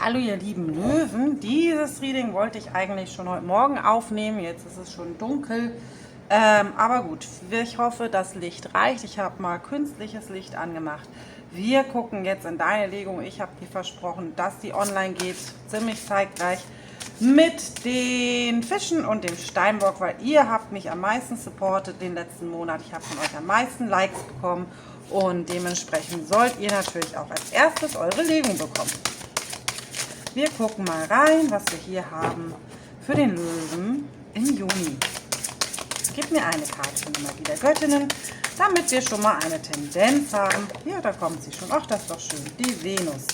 Hallo ihr lieben Löwen, dieses Reading wollte ich eigentlich schon heute Morgen aufnehmen, jetzt ist es schon dunkel, aber gut, ich hoffe, das Licht reicht. Ich habe mal künstliches Licht angemacht. Wir gucken jetzt in deine Legung, ich habe dir versprochen, dass die online geht, ziemlich zeitgleich mit den Fischen und dem Steinbock, weil ihr habt mich am meisten supportet den letzten Monat, ich habe von euch am meisten Likes bekommen und dementsprechend sollt ihr natürlich auch als erstes eure Legung bekommen. Wir gucken mal rein, was wir hier haben für den Löwen im Juni. Gib mir eine Karte Nummer wieder Göttinnen, damit wir schon mal eine Tendenz haben. Ja, da kommt sie schon. Ach, das ist doch schön. Die Venus.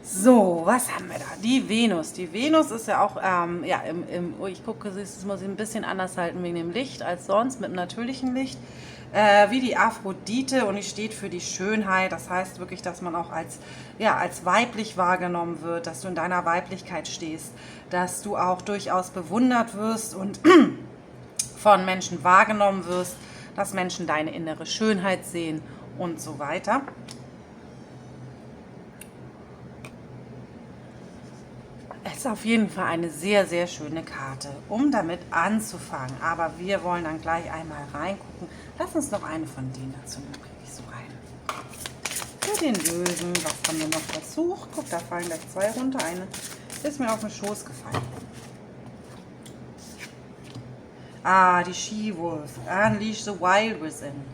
So, was haben wir da? Die Venus. Die Venus ist ja auch, ich gucke, das muss ich ein bisschen anders halten wegen dem Licht als sonst, mit dem natürlichen Licht. Wie die Aphrodite und die steht für die Schönheit. Das heißt wirklich, dass man auch als weiblich wahrgenommen wird, dass du in deiner Weiblichkeit stehst, dass du auch durchaus bewundert wirst und von Menschen wahrgenommen wirst, dass Menschen deine innere Schönheit sehen und so weiter. Es ist auf jeden Fall eine sehr, sehr schöne Karte, um damit anzufangen. Aber wir wollen dann gleich einmal reingucken. Lass uns noch eine von denen dazu nehmen. Kriege ich so rein. Für den Löwen, was haben wir noch versucht? Guck, da fallen gleich zwei runter. Eine ist mir auf den Schoß gefallen. Ah, die She-Wolf. Unleash the Wild Within.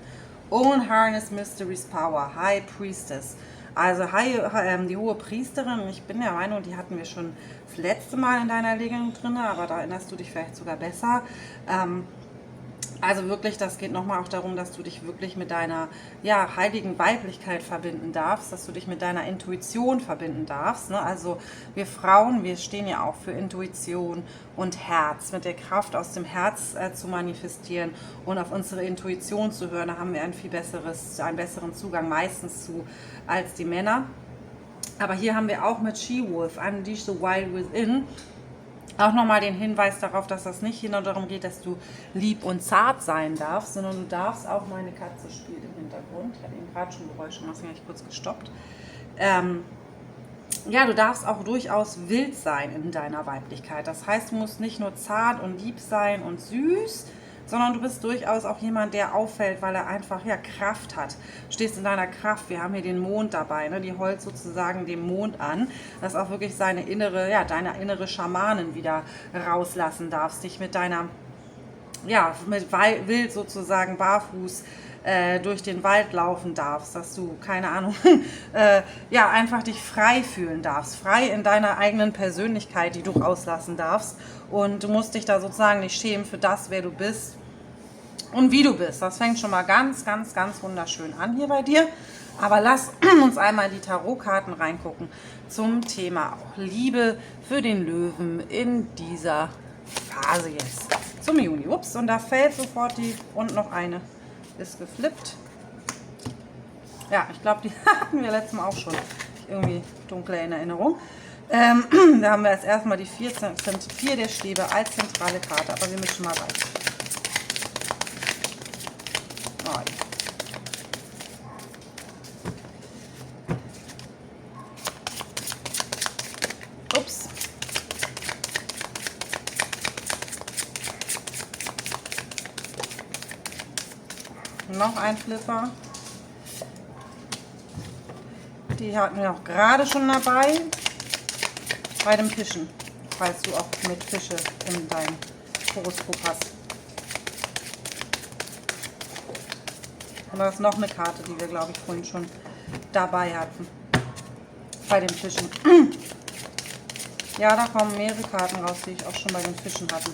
Unharness Mystery's Power. High Priestess. Also die hohe Priesterin, ich bin der Meinung, die hatten wir schon das letzte Mal in deiner Legung drin, aber da erinnerst du dich vielleicht sogar besser. Also wirklich, das geht nochmal auch darum, dass du dich wirklich mit deiner heiligen Weiblichkeit verbinden darfst, dass du dich mit deiner Intuition verbinden darfst. Ne? Also wir Frauen, wir stehen ja auch für Intuition und Herz, mit der Kraft aus dem Herz zu manifestieren und auf unsere Intuition zu hören. Da haben wir einen besseren Zugang meistens zu als die Männer. Aber hier haben wir auch mit She-Wolf, Unleash the Wild Within, auch nochmal den Hinweis darauf, dass das nicht hier nur darum geht, dass du lieb und zart sein darfst, sondern du darfst auch, meine Katze spielt im Hintergrund, ich habe eben gerade schon Geräusche gemacht, deswegen habe ich kurz gestoppt. Du darfst auch durchaus wild sein in deiner Weiblichkeit. Das heißt, du musst nicht nur zart und lieb sein und süß, sondern du bist durchaus auch jemand, der auffällt, weil er einfach Kraft hat. Du stehst in deiner Kraft. Wir haben hier den Mond dabei, ne? Die heult sozusagen dem Mond an, dass auch wirklich deine innere Schamanin wieder rauslassen darfst, dich mit deiner, mit wild sozusagen barfuß durch den Wald laufen darfst, dass du, keine Ahnung, einfach dich frei fühlen darfst, frei in deiner eigenen Persönlichkeit, die du rauslassen darfst, und du musst dich da sozusagen nicht schämen für das, wer du bist und wie du bist. Das fängt schon mal ganz, ganz, ganz wunderschön an hier bei dir, aber lass uns einmal in die Tarotkarten reingucken zum Thema auch Liebe für den Löwen in dieser Phase jetzt zum Juni. Ups, und da fällt sofort und noch eine ist geflippt. Ja, ich glaube, die hatten wir letztes Mal auch schon. Irgendwie dunkle in Erinnerung. Da haben wir jetzt erstmal die 4 der Stäbe als zentrale Karte, aber wir mischen mal weiter. Oh, ja. Ups. Noch ein Flipper. Die hatten wir auch gerade schon dabei bei dem Fischen, falls du auch mit Fische in deinem Horoskop hast. Und da ist noch eine Karte, die wir, glaube ich, vorhin schon dabei hatten bei den Fischen. Ja, da kommen mehrere Karten raus, die ich auch schon bei den Fischen hatte,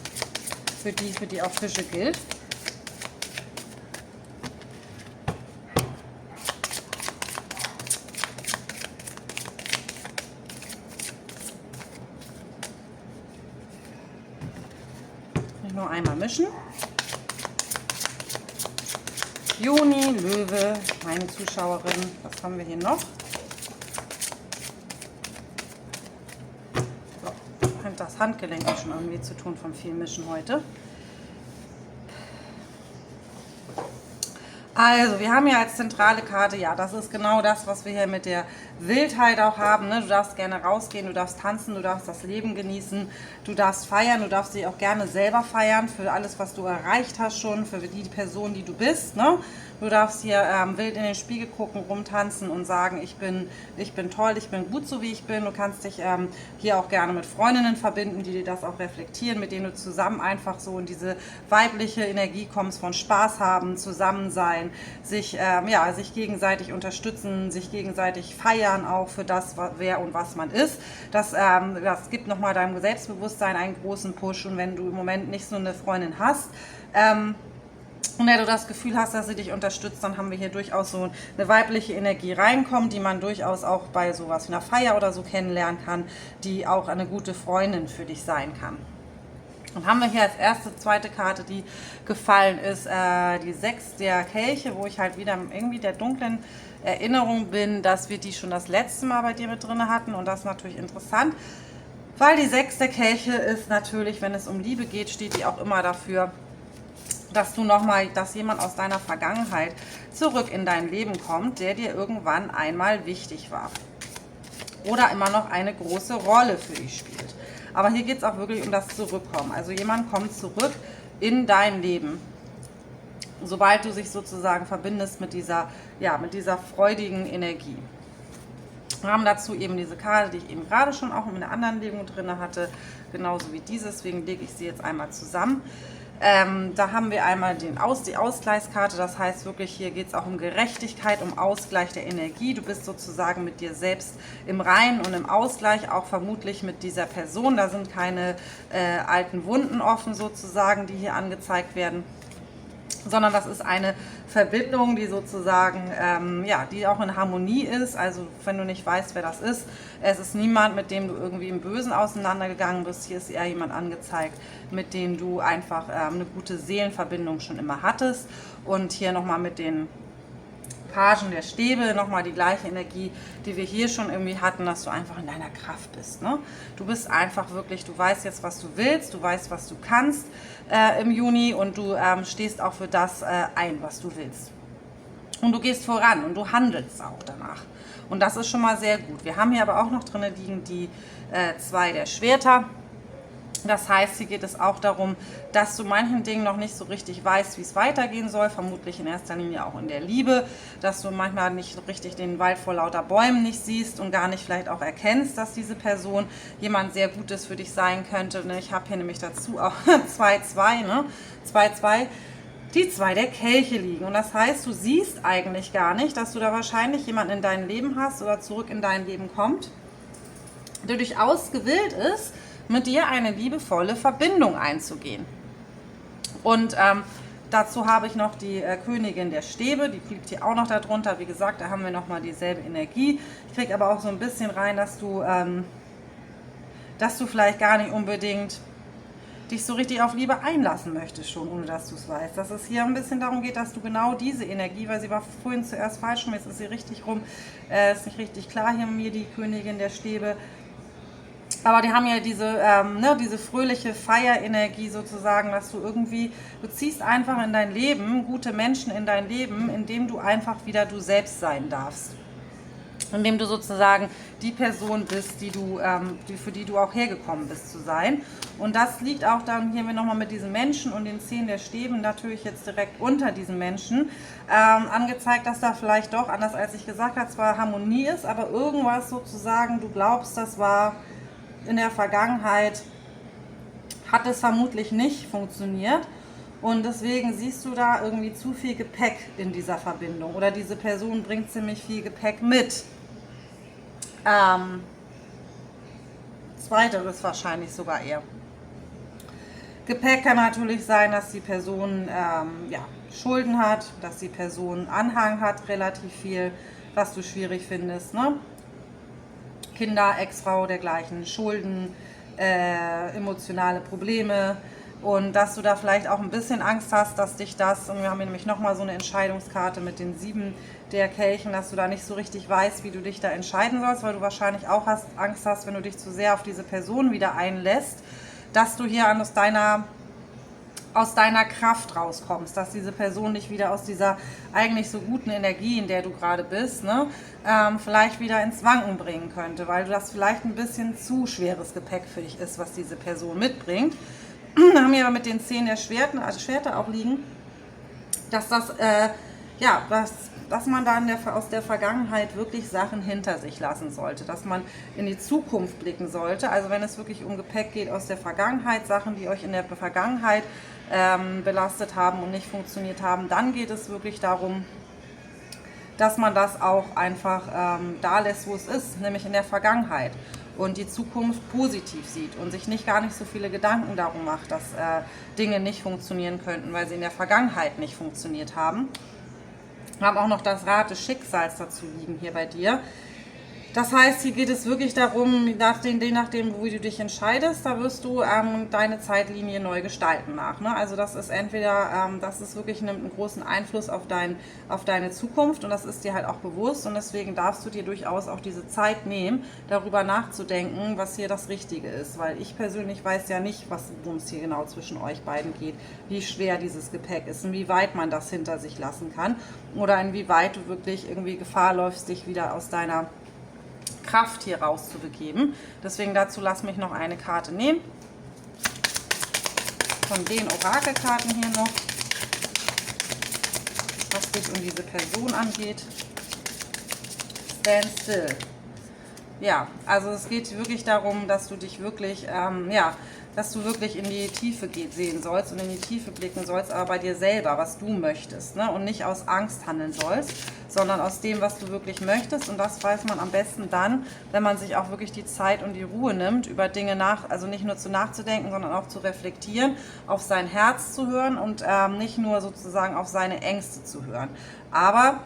für die auch Fische gilt. Nur einmal mischen. Juni, Löwe, meine Zuschauerin. Was haben wir hier noch? So, hat das Handgelenk auch schon irgendwie zu tun vom viel Mischen heute. Also, wir haben ja als zentrale Karte, ja, das ist genau das, was wir hier mit der Wildheit auch haben. Ne? Du darfst gerne rausgehen, du darfst tanzen, du darfst das Leben genießen, du darfst feiern, du darfst dich auch gerne selber feiern für alles, was du erreicht hast schon, für die Person, die du bist. Ne? Du darfst hier wild in den Spiegel gucken, rumtanzen und sagen, ich bin toll, ich bin gut so, wie ich bin. Du kannst dich hier auch gerne mit Freundinnen verbinden, die dir das auch reflektieren, mit denen du zusammen einfach so in diese weibliche Energie kommst von Spaß haben, zusammen sein, sich gegenseitig unterstützen, sich gegenseitig feiern auch für das, wer und was man ist. Das gibt nochmal deinem Selbstbewusstsein einen großen Push. Und wenn du im Moment nicht so eine Freundin hast, und wenn du das Gefühl hast, dass sie dich unterstützt, dann haben wir hier durchaus so eine weibliche Energie reinkommt, die man durchaus auch bei sowas wie einer Feier oder so kennenlernen kann, die auch eine gute Freundin für dich sein kann. Und haben wir hier als erste, zweite Karte, die gefallen ist, die 6 der Kelche, wo ich halt wieder irgendwie der dunklen Erinnerung bin, dass wir die schon das letzte Mal bei dir mit drin hatten. Und das ist natürlich interessant, weil die 6 der Kelche ist natürlich, wenn es um Liebe geht, steht die auch immer dafür, dass jemand aus deiner Vergangenheit zurück in dein Leben kommt, der dir irgendwann einmal wichtig war. Oder immer noch eine große Rolle für dich spielt. Aber hier geht es auch wirklich um das Zurückkommen. Also jemand kommt zurück in dein Leben. Sobald du dich sozusagen verbindest mit dieser freudigen Energie. Wir haben dazu eben diese Karte, die ich eben gerade schon auch in einer anderen Legung drin hatte. Genauso wie diese, deswegen lege ich sie jetzt einmal zusammen. Da haben wir einmal die Ausgleichskarte, das heißt wirklich, hier geht es auch um Gerechtigkeit, um Ausgleich der Energie. Du bist sozusagen mit dir selbst im Reinen und im Ausgleich, auch vermutlich mit dieser Person. Da sind keine alten Wunden offen sozusagen, die hier angezeigt werden, sondern das ist eine Verbindung, die sozusagen, die auch in Harmonie ist. Also wenn du nicht weißt, wer das ist, es ist niemand, mit dem du irgendwie im Bösen auseinandergegangen bist. Hier ist eher jemand angezeigt, mit dem du einfach eine gute Seelenverbindung schon immer hattest. Und hier nochmal mit den Pagen der Stäbe, nochmal die gleiche Energie, die wir hier schon irgendwie hatten, dass du einfach in deiner Kraft bist. Ne? Du bist einfach wirklich, du weißt jetzt, was du willst, du weißt, was du kannst im Juni und du stehst auch für das ein, was du willst. Und du gehst voran und du handelst auch danach. Und das ist schon mal sehr gut. Wir haben hier aber auch noch drin liegen die 2 der Schwerter. Das heißt, hier geht es auch darum, dass du manchen Dingen noch nicht so richtig weißt, wie es weitergehen soll, vermutlich in erster Linie auch in der Liebe, dass du manchmal nicht richtig den Wald vor lauter Bäumen nicht siehst und gar nicht vielleicht auch erkennst, dass diese Person jemand sehr Gutes für dich sein könnte. Ich habe hier nämlich dazu auch 2-2, ne? 2-2, die 2 der Kelche liegen. Und das heißt, du siehst eigentlich gar nicht, dass du da wahrscheinlich jemanden in deinem Leben hast oder zurück in dein Leben kommt, der durchaus gewillt ist, mit dir eine liebevolle Verbindung einzugehen. Und dazu habe ich noch die Königin der Stäbe, die liegt hier auch noch darunter. Wie gesagt, da haben wir nochmal dieselbe Energie. Ich kriege aber auch so ein bisschen rein, dass du vielleicht gar nicht unbedingt dich so richtig auf Liebe einlassen möchtest schon, ohne dass du es weißt. Dass es hier ein bisschen darum geht, dass du genau diese Energie, weil sie war vorhin zuerst falsch rum, jetzt ist sie richtig rum, ist nicht richtig klar hier mir die Königin der Stäbe. Aber die haben ja diese fröhliche Feierenergie sozusagen, dass du ziehst einfach in dein Leben gute Menschen in dein Leben, indem du einfach wieder du selbst sein darfst. Indem du sozusagen die Person bist, für die du auch hergekommen bist zu sein. Und das liegt auch dann, hier haben wir nochmal mit diesen Menschen und den 10 der Stäben natürlich jetzt direkt unter diesen Menschen angezeigt, dass da vielleicht doch, anders als ich gesagt habe, zwar Harmonie ist, aber irgendwas sozusagen, du glaubst, das war in der Vergangenheit, hat es vermutlich nicht funktioniert und deswegen siehst du da irgendwie zu viel Gepäck in dieser Verbindung oder diese Person bringt ziemlich viel Gepäck mit. Zweiteres wahrscheinlich sogar eher. Gepäck kann natürlich sein, dass die Person Schulden hat, dass die Person Anhang hat, relativ viel, was du schwierig findest, ne? Kinder, Ex-Frau, dergleichen, Schulden, emotionale Probleme und dass du da vielleicht auch ein bisschen Angst hast, dass dich das, und wir haben hier nämlich nochmal so eine Entscheidungskarte mit den 7 der Kelchen, dass du da nicht so richtig weißt, wie du dich da entscheiden sollst, weil du wahrscheinlich auch Angst hast, wenn du dich zu sehr auf diese Person wieder einlässt, dass du hier aus deiner aus deiner Kraft rauskommst, dass diese Person dich wieder aus dieser eigentlich so guten Energie, in der du gerade bist, ne, vielleicht wieder ins Wanken bringen könnte, weil das vielleicht ein bisschen zu schweres Gepäck für dich ist, was diese Person mitbringt. Wir haben hier aber mit den 10 der Schwerter auch liegen, dass das, ja, dass man dann aus der Vergangenheit wirklich Sachen hinter sich lassen sollte, dass man in die Zukunft blicken sollte. Also wenn es wirklich um Gepäck geht aus der Vergangenheit, Sachen, die euch in der Vergangenheit belastet haben und nicht funktioniert haben, dann geht es wirklich darum, dass man das auch einfach da lässt, wo es ist, nämlich in der Vergangenheit, und die Zukunft positiv sieht und sich nicht gar nicht so viele Gedanken darum macht, dass Dinge nicht funktionieren könnten, weil sie in der Vergangenheit nicht funktioniert haben. Wir haben auch noch das Rad des Schicksals dazu liegen hier bei dir. Das heißt, hier geht es wirklich darum, je nachdem, wo du dich entscheidest, da wirst du deine Zeitlinie neu gestalten nach. Ne? Also das ist entweder, das ist wirklich einen großen Einfluss auf deine Zukunft, und das ist dir halt auch bewusst, und deswegen darfst du dir durchaus auch diese Zeit nehmen, darüber nachzudenken, was hier das Richtige ist. Weil ich persönlich weiß ja nicht, worum es hier genau zwischen euch beiden geht, wie schwer dieses Gepäck ist, inwieweit man das hinter sich lassen kann oder inwieweit du wirklich irgendwie Gefahr läufst, dich wieder aus deiner Kraft hier rauszubegeben. Deswegen dazu lass mich noch eine Karte nehmen. Von den Orakelkarten hier noch, was dich um diese Person angeht. Stand still. Ja, also es geht wirklich darum, dass du dich wirklich, dass du wirklich in die Tiefe sehen sollst und in die Tiefe blicken sollst, aber bei dir selber, was du möchtest, ne? Und nicht aus Angst handeln sollst, sondern aus dem, was du wirklich möchtest. Und das weiß man am besten dann, wenn man sich auch wirklich die Zeit und die Ruhe nimmt, über Dinge also nicht nur nachzudenken, sondern auch zu reflektieren, auf sein Herz zu hören und nicht nur sozusagen auf seine Ängste zu hören. Aber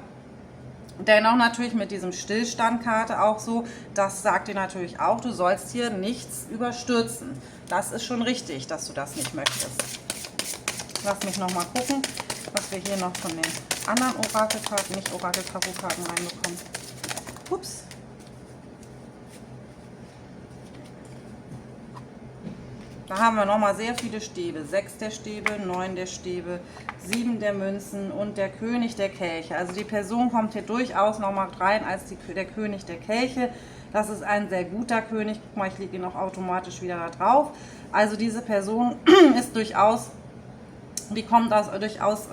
dennoch natürlich mit diesem Stillstandkarte auch so, das sagt dir natürlich auch, du sollst hier nichts überstürzen. Das ist schon richtig, dass du das nicht möchtest. Lass mich nochmal gucken, was wir hier noch von den anderen Orakelkarten, nicht Orakel-Tarot-Karten reinbekommen. Ups. Da haben wir nochmal sehr viele Stäbe. 6 der Stäbe, 9 der Stäbe, 7 der Münzen und der König der Kelche. Also die Person kommt hier durchaus nochmal rein als der König der Kelche. Das ist ein sehr guter König. Guck mal, ich lege ihn auch automatisch wieder da drauf. Also diese Person ist durchaus, die kommt durchaus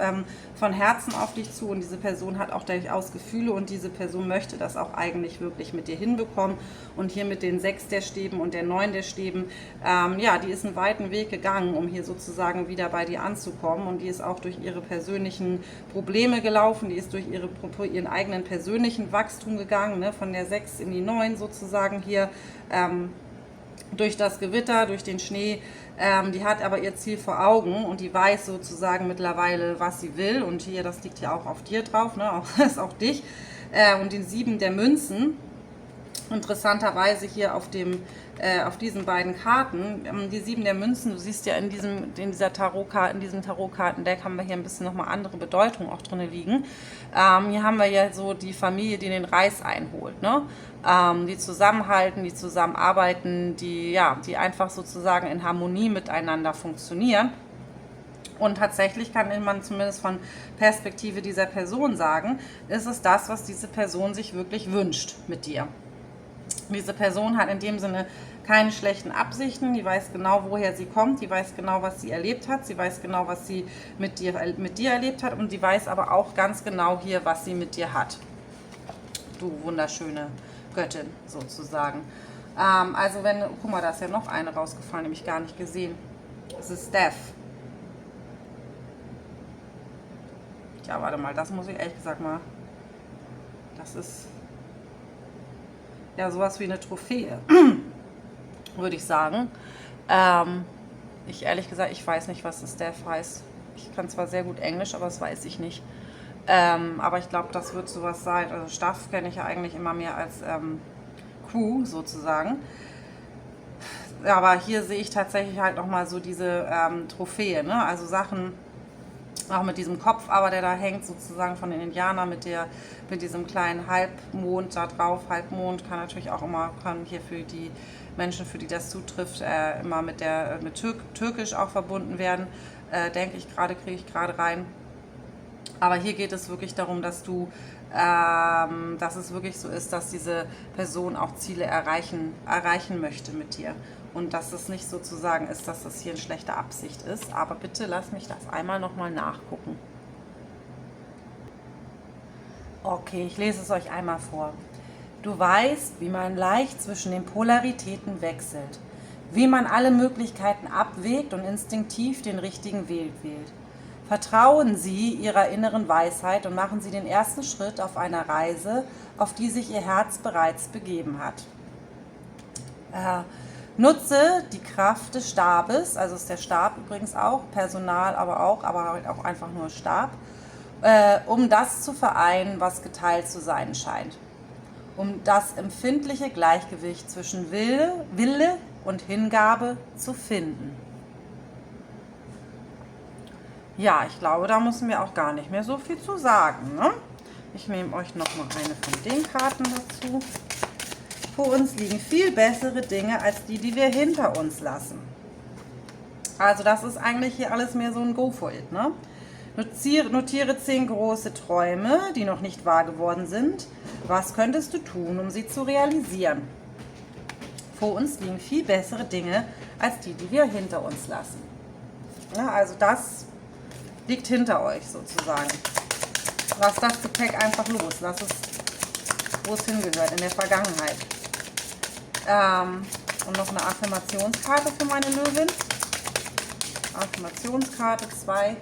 von Herzen auf dich zu, und diese Person hat auch durchaus Gefühle, und diese Person möchte das auch eigentlich wirklich mit dir hinbekommen. Und hier mit den 6 der Stäben und der 9 der Stäben, ja, die ist einen weiten Weg gegangen, um hier sozusagen wieder bei dir anzukommen, und die ist auch durch ihre persönlichen Probleme gelaufen, die ist durch ihren eigenen persönlichen Wachstum gegangen, ne? Von der 6 in die 9 sozusagen hier, durch das Gewitter, durch den Schnee. Die hat aber ihr Ziel vor Augen, und die weiß sozusagen mittlerweile, was sie will. Und hier, das liegt ja auch auf dir drauf, ne? Das ist auch dich. Und den 7 der Münzen, interessanterweise hier auf diesen beiden Karten, die 7 der Münzen, du siehst ja in diesem Tarotkartendeck haben wir hier ein bisschen nochmal andere Bedeutung auch drin liegen. Hier haben wir ja so die Familie, die den Reis einholt, ne? Die zusammenhalten, die zusammenarbeiten, die einfach sozusagen in Harmonie miteinander funktionieren. Und tatsächlich kann man zumindest von Perspektive dieser Person sagen, ist es das, was diese Person sich wirklich wünscht mit dir. Diese Person hat in dem Sinne keine schlechten Absichten, die weiß genau, woher sie kommt, die weiß genau, was sie erlebt hat, sie weiß genau, was sie mit dir erlebt hat, und die weiß aber auch ganz genau hier, was sie mit dir hat. Du wunderschöne Göttin sozusagen. Also guck mal, da ist ja noch eine rausgefallen, die habe ich gar nicht gesehen. Das ist Steph. Ja, warte mal, das muss ich ehrlich gesagt mal, das ist ja sowas wie eine Trophäe, würde ich sagen. Ehrlich gesagt, ich weiß nicht, was das Steph heißt. Ich kann zwar sehr gut Englisch, aber das weiß ich nicht. Aber ich glaube, das wird sowas sein. Also Staff kenne ich ja eigentlich immer mehr als Crew sozusagen. Aber hier sehe ich tatsächlich halt nochmal so diese Trophäe, ne? Also Sachen, auch mit diesem Kopf, aber der da hängt sozusagen von den Indianern mit diesem kleinen Halbmond da drauf. Halbmond kann natürlich auch immer, kann hier für die Menschen, für die das zutrifft, immer mit Türkisch auch verbunden werden. denke ich gerade, kriege ich gerade rein. Aber hier geht es wirklich darum, dass dass es wirklich so ist, dass diese Person auch Ziele erreichen möchte mit dir. Und dass es nicht sozusagen ist, dass das hier in schlechter Absicht ist. Aber bitte lass mich das einmal nochmal nachgucken. Okay, ich lese es euch einmal vor. Du weißt, wie man leicht zwischen den Polaritäten wechselt, wie man alle Möglichkeiten abwägt und instinktiv den richtigen Weg wählt. Vertrauen Sie Ihrer inneren Weisheit und machen Sie den ersten Schritt auf einer Reise, auf die sich Ihr Herz bereits begeben hat. Nutze die Kraft des Stabes, also ist der Stab übrigens auch, Personal aber halt auch einfach nur Stab, um das zu vereinen, was geteilt zu sein scheint. Um das empfindliche Gleichgewicht zwischen Wille und Hingabe zu finden. Ja, ich glaube, da müssen wir auch gar nicht mehr so viel zu sagen, ne? Ich nehme euch noch mal eine von den Karten dazu. Vor uns liegen viel bessere Dinge als die, die wir hinter uns lassen. Also das ist eigentlich hier alles mehr so ein Go for it, ne? Notiere 10 große Träume, die noch nicht wahr geworden sind. Was könntest du tun, um sie zu realisieren? Vor uns liegen viel bessere Dinge als die, die wir hinter uns lassen. Ja, also das liegt hinter euch sozusagen. Lass das Gepäck einfach los. Lass es, wo es hingehört, in der Vergangenheit. Und noch eine Affirmationskarte für meine Löwin. Affirmationskarte 2.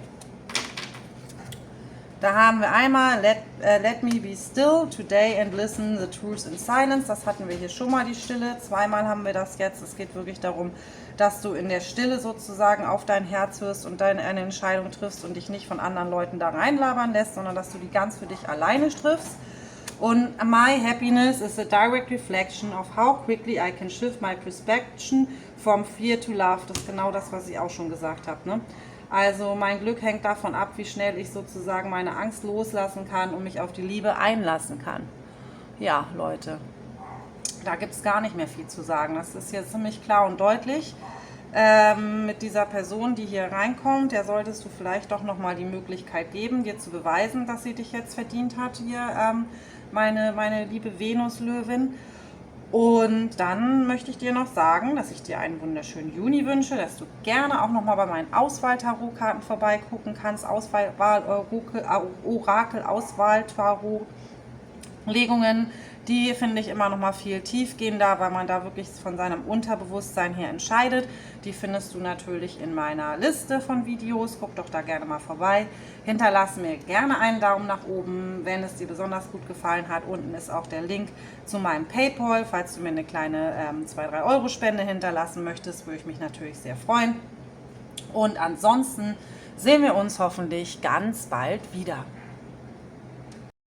Da haben wir einmal let me be still today and listen the truth in silence. Das hatten wir hier schon mal, die Stille. Zweimal haben wir das jetzt. Es geht wirklich darum, dass du in der Stille sozusagen auf dein Herz hörst und eine Entscheidung triffst und dich nicht von anderen Leuten da reinlabern lässt, sondern dass du die ganz für dich alleine triffst. Und my happiness is a direct reflection of how quickly I can shift my perception from fear to love. Das ist genau das, was ich auch schon gesagt habe, ne? Also mein Glück hängt davon ab, wie schnell ich sozusagen meine Angst loslassen kann und mich auf die Liebe einlassen kann. Ja, Leute, da gibt es gar nicht mehr viel zu sagen. Das ist jetzt ziemlich klar und deutlich. Mit dieser Person, die hier reinkommt, der solltest du vielleicht doch nochmal die Möglichkeit geben, dir zu beweisen, dass sie dich jetzt verdient hat, hier meine liebe Venus-Löwin. Und dann möchte ich dir noch sagen, dass ich dir einen wunderschönen Juni wünsche, dass du gerne auch nochmal bei meinen Auswahl-Tarot-Karten vorbeigucken kannst. Orakel-Auswahl-Tarot-Legungen, die finde ich immer nochmal viel tiefgehender, weil man da wirklich von seinem Unterbewusstsein her entscheidet. Die findest du natürlich in meiner Liste von Videos. Guck doch da gerne mal vorbei. Hinterlass mir gerne einen Daumen nach oben, wenn es dir besonders gut gefallen hat. Unten ist auch der Link zu meinem PayPal. Falls du mir eine kleine 2-3 Euro Spende hinterlassen möchtest, würde ich mich natürlich sehr freuen. Und ansonsten sehen wir uns hoffentlich ganz bald wieder.